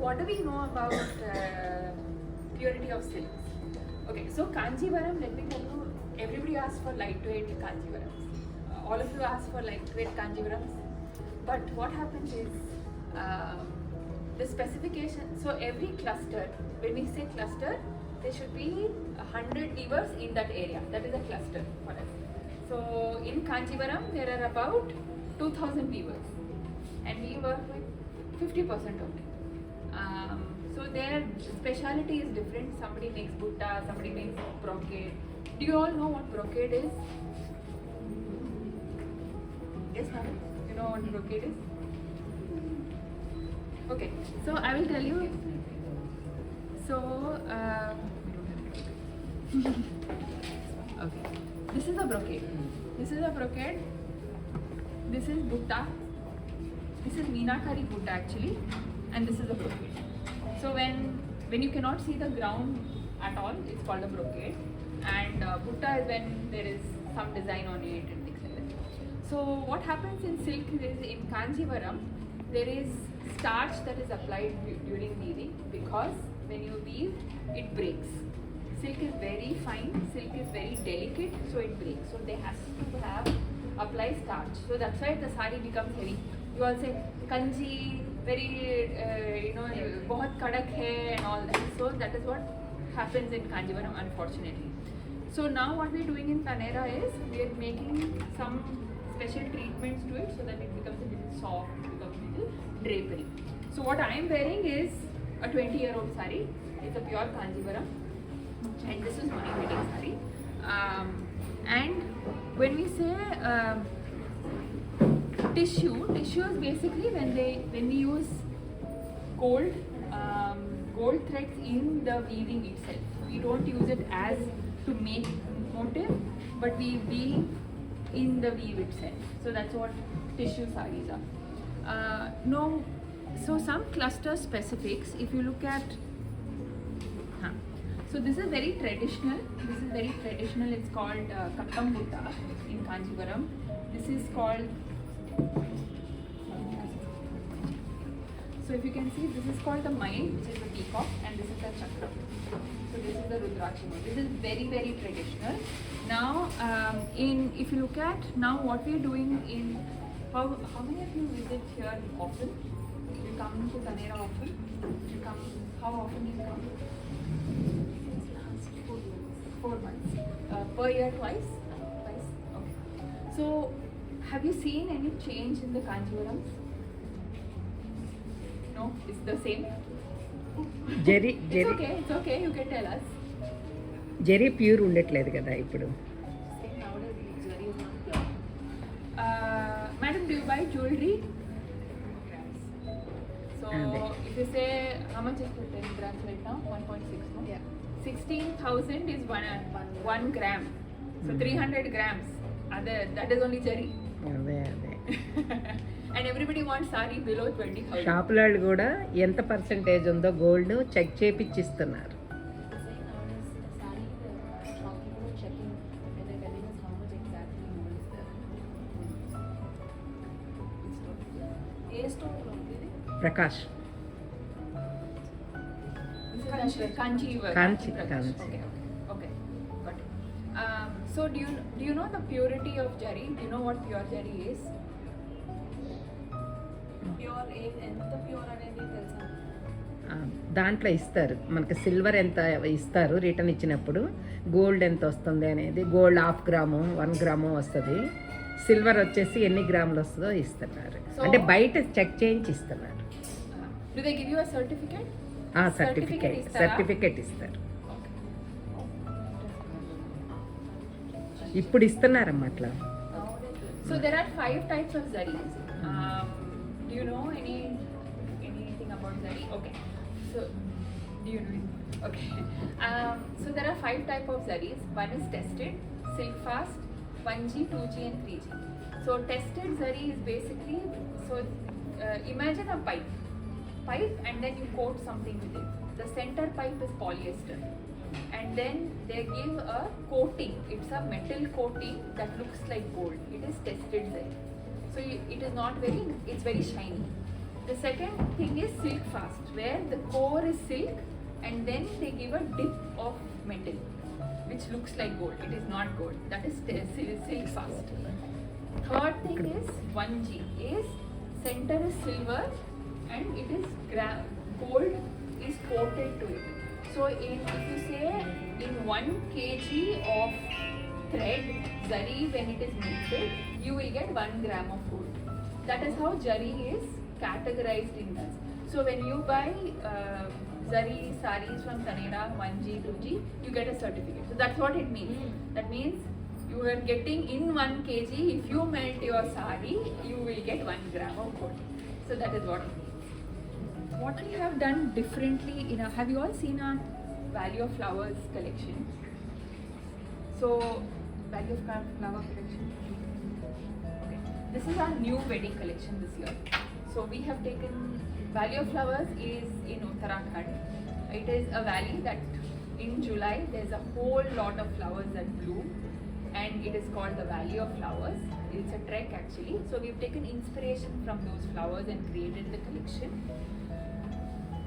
what do we know about purity of silks? Okay, so Kanjivaram, let me tell you, everybody asks for lightweight Kanjivarams. All of you ask for lightweight Kanjivarams. But what happens is, the specification, so every cluster, when we say cluster, there should be 100 weavers in that area. That is a cluster for us. So in Kanjivaram, there are about 2000 weavers. And we work with 50% only. So their speciality is different. Somebody makes butta, somebody makes brocade. Do you all know what brocade is? Yes, madam? You know what brocade is? Okay, so I will tell you. So, okay, this is a brocade. This is a brocade. This is butta. This is meenakari butta actually, and this is a brocade. So when you cannot see the ground at all, it's called a brocade. And butta is when there is some design on it and things like that. So what happens in silk is, in Kanjivaram, there is starch that is applied during weaving, because when you weave, it breaks. Silk is very fine, silk is very delicate, so it breaks. So they have to have apply starch. So that's why the sari becomes heavy. You all say kanji, very bahut kadak hai and all that. So that is what happens in Kanjivaram, unfortunately. So now what we are doing in TANEIRA is, we are making some special treatments to it so that it becomes a little soft, becomes a little drapery. So what I am wearing is a 20-year-old sari. It's a pure Kanjivaram, and this is my wedding sari. And when we say tissue is basically when we use gold threads in the weaving itself. We don't use it as to make motif, but we weave in the weave itself. So that's what tissue sarees are. No, so some cluster specifics, if you look at, so this is very traditional. It's called Kattam Butta in Kanjivaram. This is called, so if you can see, this is called the Mail, which is the peacock, and this is the Chakra. So this is the Rudrakshi. This is very, very traditional. Now, if you look at now what we are doing in, how many of you visit here often? You come to TANEIRA often? You come, how often do you come? 4 months. Per year, twice? Twice? Okay. So, have you seen any change in the Kanjivarams? No? It's the same? Jerry. It's okay, you can tell us. Jerry pure ఉండట్లేదు కదా ఇప్పుడు. Madam, do you buy jewelry? So, if you say, how much is 10 grams right now? 1.6, no? Yeah. 16,000 is 1 gram. So 300 grams. That is only cherry. అదే And everybody wants sari below 20,000. షాపులలో కూడా ఎంత percentage ఉందో gold check చేపిచ్చిస్తున్నారు. Prakash Kanchi. Kanchi. Okay. Got it. So do you know the purity of jari? Do you know what pure jari is? Pure ఎంత pure అనేది తెలుసా? దాంట్లో ఇస్తారు మనకి సిల్వర్ ఎంత ఇస్తారు రిటర్న్ ఇచ్చినప్పుడు, గోల్డ్ ఎంత వస్తుంది అనేది. గోల్డ్ 1/2 గ్రాము 1 గ్రాము వస్తుంది, సిల్వర్ వచ్చేసి ఎన్ని గ్రాములు వస్తుందో ఇస్తున్నారు. అంటే బయట చెక్ చేయించి ఇస్తున్నారు. Do they give you a certificate? Certificate ఇస్తారు. ఇప్పుడు ఇస్తున్నారమ్మా అట్లా. So there are 5 types of zaris. Do you know anything about zari? Okay. So do you know it? Okay. So there are 5 types of zaris. One is tested, silk fast, 1G, 2G and 3G. So tested zari is basically, so imagine a pipe and then you coat something with it. The center pipe is polyester, and then they give a coating. It's a metal coating that looks like gold. It is tested zari. So it is not very, it's very shiny. The second thing is silk fast, where the core is silk and then they give a dip of metal, which looks like gold. It is not gold. That is silk fast. Third thing is 1G, is center is silver and it is gold is coated to it. So if you say in 1 kg of thread, zari, when it is melted, you will get 1 gram of gold. That is how zari is categorized in this. So when you buy zari saris from TANEIRA 1G, 2G, you get a certificate. So that's what it means. That means you are getting in 1 kg, if you melt your sari, you will get 1 gram of gold. So that is what it means. What we have done differently in have you all seen our Value of Flowers collection? So, Value of Flower collection. Okay. This is our new wedding collection this year. So we have taken Value of Flowers is in Uttarakhand. It is a valley that in July there's a whole lot of flowers that bloom, and it is called the Valley of Flowers. It's a trek actually. So we've taken inspiration from those flowers and created the collection.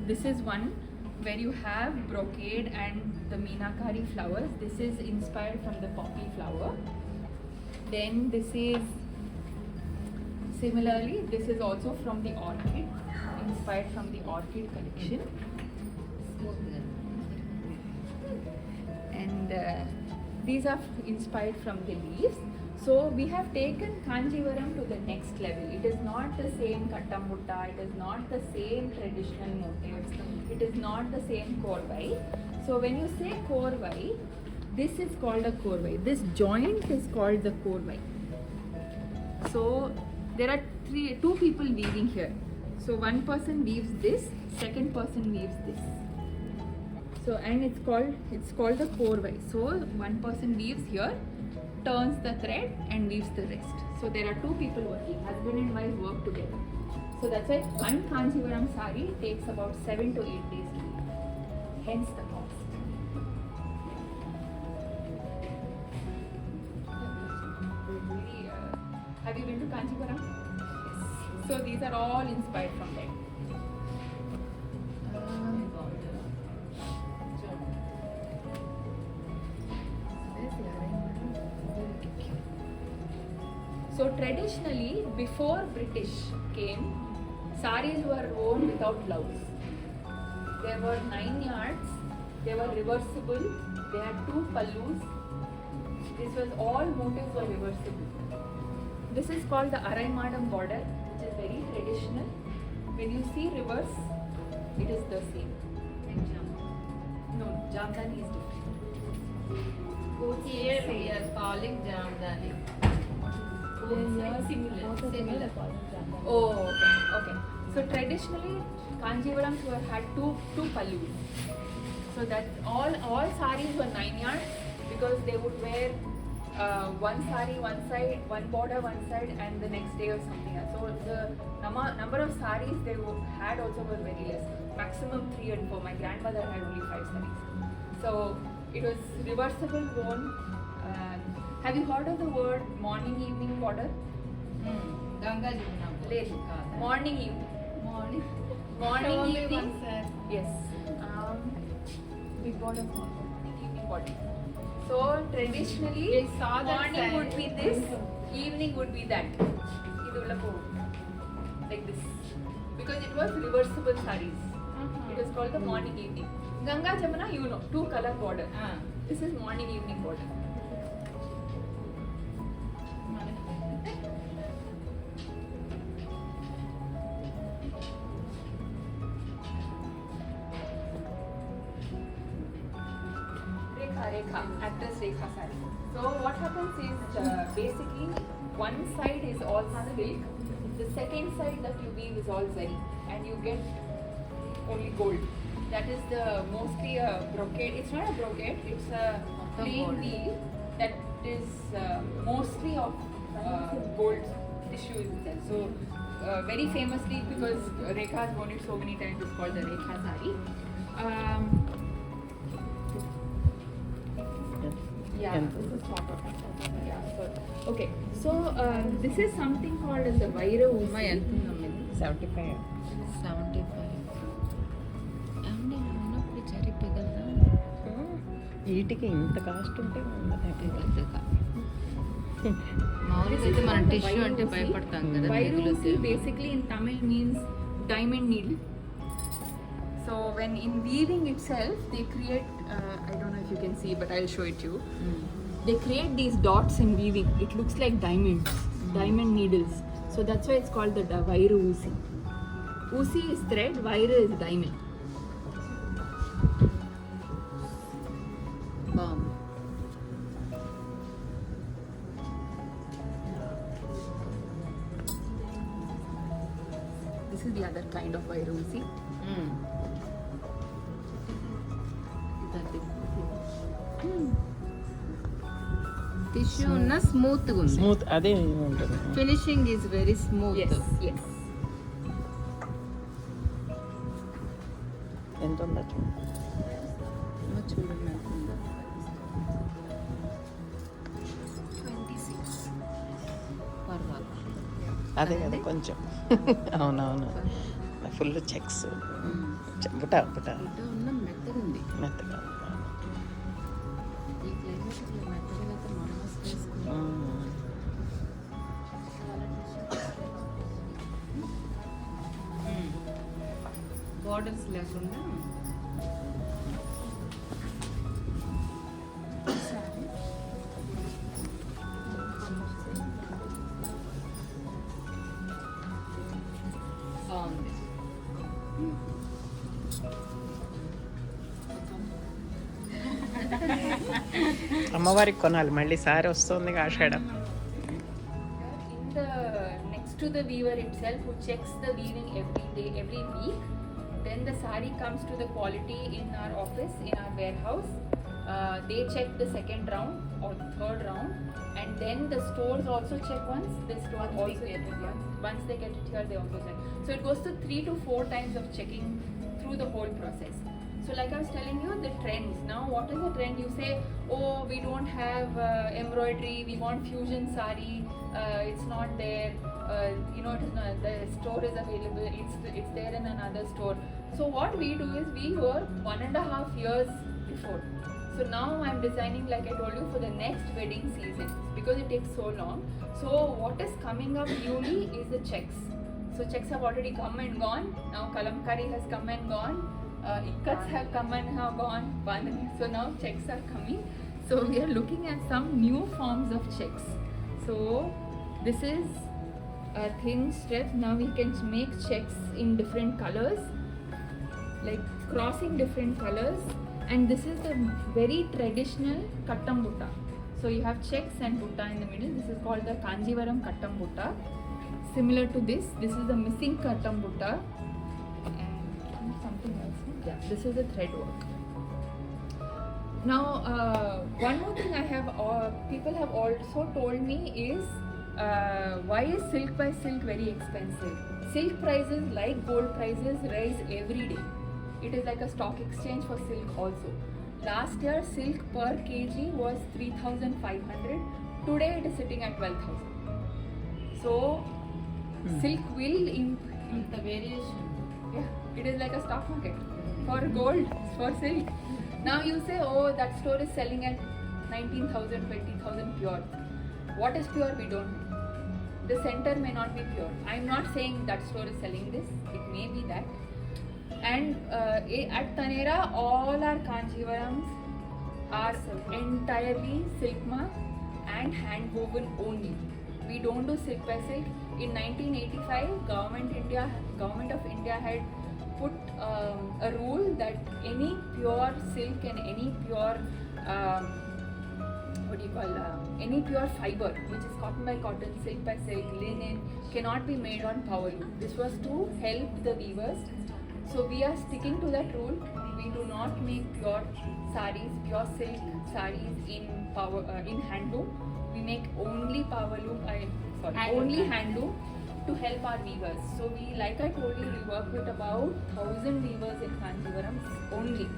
This is one where you have brocade and the meenakari flowers. This is inspired from the poppy flower. Then this is similarly, this is also from the orchid, inspired from the orchid collection. And these are inspired from the leaves. So we have taken Kanjivaram to the next level. It is not the same kattamutta, it is not the same traditional motifs, it is not the same korvai. So when you say korvai, this is called a korvai. This joint is called the korvai. So there are two people weaving here. So one person weaves this, second person weaves this. So and it's called the korvai. So one person weaves here, turns the thread and weaves the rest. So there are two people working, husband and wife work together. So that's why one Kanjivaram sari takes about 7 to 8 days to weave. Hence the cost. Have you been to Kanjivaram? Yes. So these are all inspired from there. So traditionally, before British came, saris were worn without blouse. There were 9 yards, they were reversible, they had 2 pallus. This was all motifs were reversible. This is called the Araimadam border, which is very traditional. When you see reverse, it is the same. No, Jamdani is different. Here we are calling Jamdani. Similar. Oh, okay. So traditionally, Kanjivarams had two pallus. So that all saris were 9 yards because they would wear one sari one side, one border one side, and the next day or something else. So the number of saris they had also were very less. Maximum 3 and 4. My grandmother had only 5 saris. So it was reversible worn. Have you heard of the word morning evening border? Ganga Late. Morning evening. Morning evening. Yes. Big border, small border. Evening border. So traditionally, morning would be this, evening would be that. Like this. Because it was reversible saris. It was called the morning evening. Ganga Jamuna, you know, 2 color border. This is morning evening border. Rekha, actress Rekha sari. So what happens is basically one side is all silk, the second side that you weave is all zari, and you get only gold. That is the mostly a brocade. It's not a brocade. It's a plain weave that is mostly of gold tissue itself. So very famously, because Rekha has worn it so many times, it's called the Rekha sari. Yeah, this is sort of. Yeah, so okay. So this is something called as the Vaira Usi. 75. 75. ఏమండి ఉన్నప్పుడు జరి పిగలదా వీటికి ఇంత cost ఉంటే పిగలదుగా మామూలుగా అయితే మనం tissue అంటే భయపడతాం కదా Vairusi basically in Tamil means diamond needle. So when in weaving itself, they create, I don't know if you can see, but I'll show it to you. They create these dots in weaving. It looks like diamonds, diamond needles. So that's why it's called the Vairusi. Usi is thread, Vairu is diamond. బాగుంది. This is the other kind of Vairusi. Tissue ఉన్న స్మూత్గా ఉంది. Smooth అదే ఉంటుంది. Finishing is very smooth. Yes. ఎంత ఉండొచ్చు? చూడండి అనుకుందా 26. పర్వాలేదు. అదే కదా కొంచెం. అవునవును, ఫుల్ చెక్స్. బుట బుట ఇటు ఉన్న మెత్తగా ఉంది. మెత్తగా. ఈ క్లైమేట్ ఇట్లా మెత్తగా అయితే మనమాస్ వేసుకుంటాం. బార్డర్స్ లేకుండా బాగుంది. అమ్మవారికి కొనాలి మళ్ళీ, సారి వస్తుంది ఆషాఢం. In the next to the weaver itself, who checks the weaving every day, every week, then the sari comes to the quality in our office, in our warehouse. They check the second round or the third round, and then the stores also check once. The store also get it, yeah. Once they get it here, they also check. So it goes to 3 to 4 times of checking through the whole process. So like I was telling you, the trends. Now what is the trend? You say, oh, we don't have embroidery, we want fusion sari, it's not there, it is not, the store is available, it's there in another store. So what we do is we work 1.5 years before. So now I'm designing, like I told you, for the next wedding season because it takes so long. So what is coming up newly is the checks. So checks have already come and gone. Now kalamkari has come and gone. Ikkats have come and have gone. So now checks are coming. So we are looking at some new forms of checks. So this is a thin strip. Now we can make checks in different colors, like crossing different colors. And this is the very traditional kattam butta. So you have checks and butta in the middle. This is called the Kanjivaram kattam butta. Similar to this is the missing kattam butta. And something else. Yeah, this is the thread work. Now, one more thing people have also told me is, why is silk by silk very expensive? Silk prices, like gold prices, rise every day. It is like a stock exchange for silk also. Last year, silk per kg was 3,500. Today, it is sitting at 12,000. So, silk will the variation. Yeah, it is like a stock market for gold, for silk. Now you say, oh, that store is selling at 19,000, 20,000 pure. What is pure? We don't know. The center may not be pure. I'm not saying that store is selling this. It may be that. And at TANEIRA, all our Kanjivarams are entirely silk mark and hand woven only. We don't do silk by silk. In 1985, Government of India had put a rule that any pure silk and any pure any pure fiber, which is cotton by cotton, silk by silk, linen, cannot be made on power loom. This was to help the weavers. So we are sticking to that rule. We do not make pure saris, pure silk saris in handloom. We make only only handloom to help our weavers. So we, like I told you, we work with about 1,000 weavers in Kanjivaram only.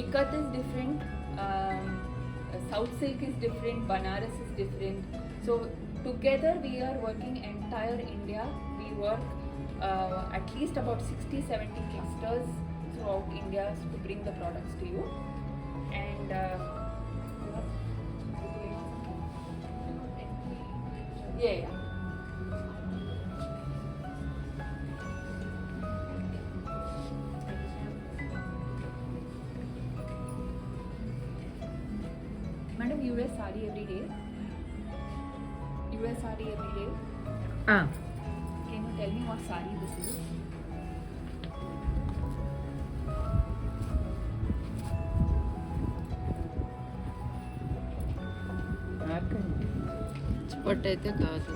Ikat is different, South silk is different, Banaras is different. So together we are working entire India. We work at least about 60-70 clusters throughout India to bring the products to you. And yeah. Madam, you wear sari every day? You wear sari every day? Can you tell me what sari this is? పట్టు అయితే కాదు.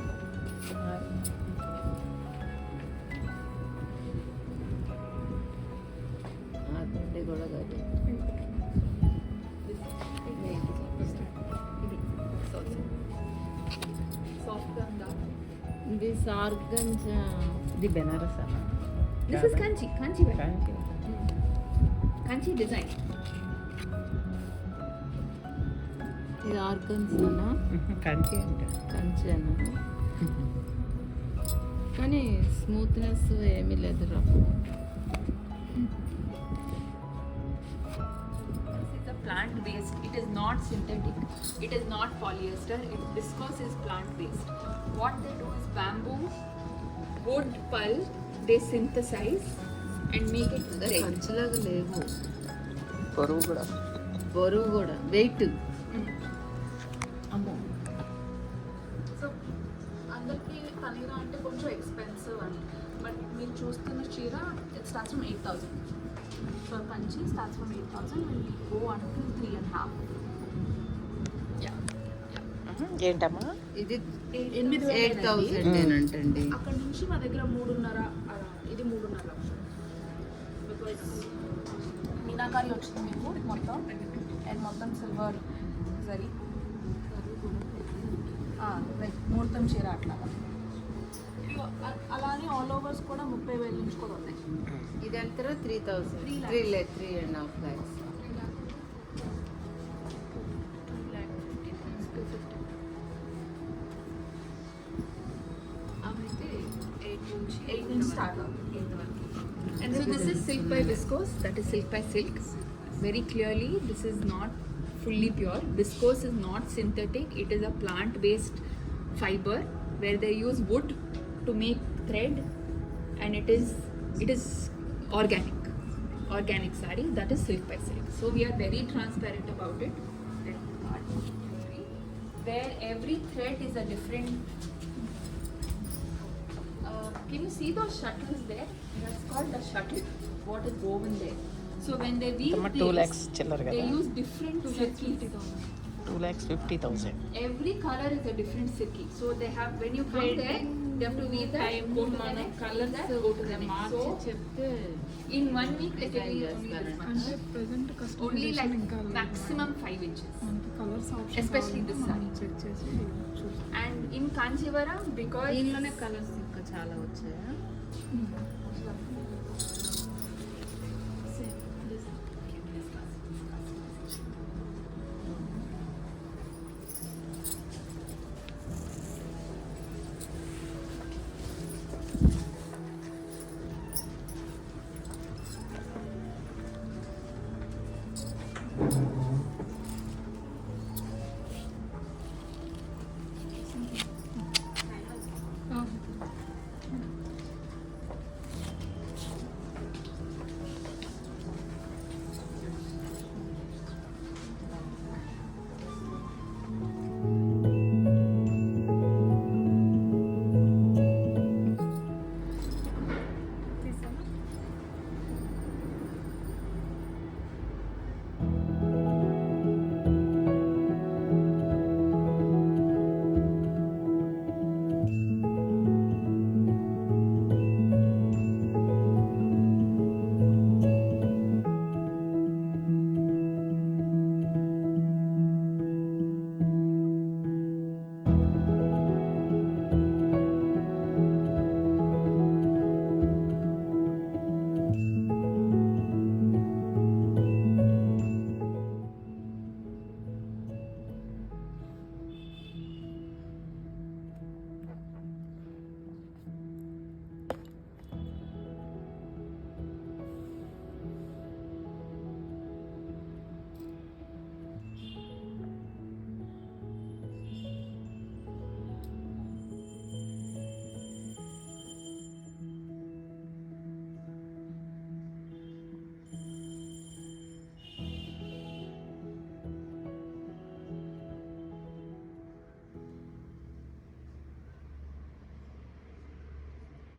ఆర్కండి కూడా కాదు. ఇది సార్గంజ. ఇది బెనారస్ అన్న. This is Kanchi wear. Kanchi design. ఇది ఆర్గన్జానా? కంచి అంటే కంచేనా? కానీ స్మూత్నెస్ ఏమీ లేదు rough. It's a plant based. It is not synthetic. It is not polyester. Viscose is plant based. What they do is bamboo, wood pulp. They synthesize and make it thread. కంచులాగా లేవు. బరువు కూడా బరువు కూడా wait. అమ్మో. So అందరికీ తనీరా అంటే కొంచెం expensive అని, బట్ మీరు చూస్తున్న చీర it starts from 8,000. So Kanchi starts from 8,000 and we go until 3.5. ఏంటమ్మా ఇది 8,000 అంటండి. అక్కడ నుంచి మా దగ్గర 3.5 ఇది 3.5 లక్షలు. బికాజ్ మీనాకారి వచ్చింది మీకు మొత్తం అండ్ మొత్తం సిల్వర్ జరీ లైక్ ముహూర్తం చీర అట్లాగా. అలానే ఆల్ ఓవర్స్ కూడా 30,000 నుంచి కూడా ఉన్నాయి. ఇది అంతా 3,000. 3.5 lakhs. Eight నుంచి start అవుతుంది. And so this is silk by viscose. That is silk by silk. Very clearly, this is not fully pure. Viscose is not synthetic. It is a plant-based fiber where they use wood to make thread, and it is organic saree. That is silk by silk. So we are very transparent about it. Where every thread is a different. Can you see those shuttles there? That's called a shuttle. What is woven there? So when they weave this, 2 lakhs chillar they kada. use different silkies. 2,50,000. Every color is a different silky. So they have, when you come there, they have to weave that, go to the next, color that, go to the next. So in 1 week they can weave only this much. Only like maximum 5 inches. Especially this saree. And in Kanchivaram, because దీనిలోనే colours ఇంకా చాలా వచ్చాయా?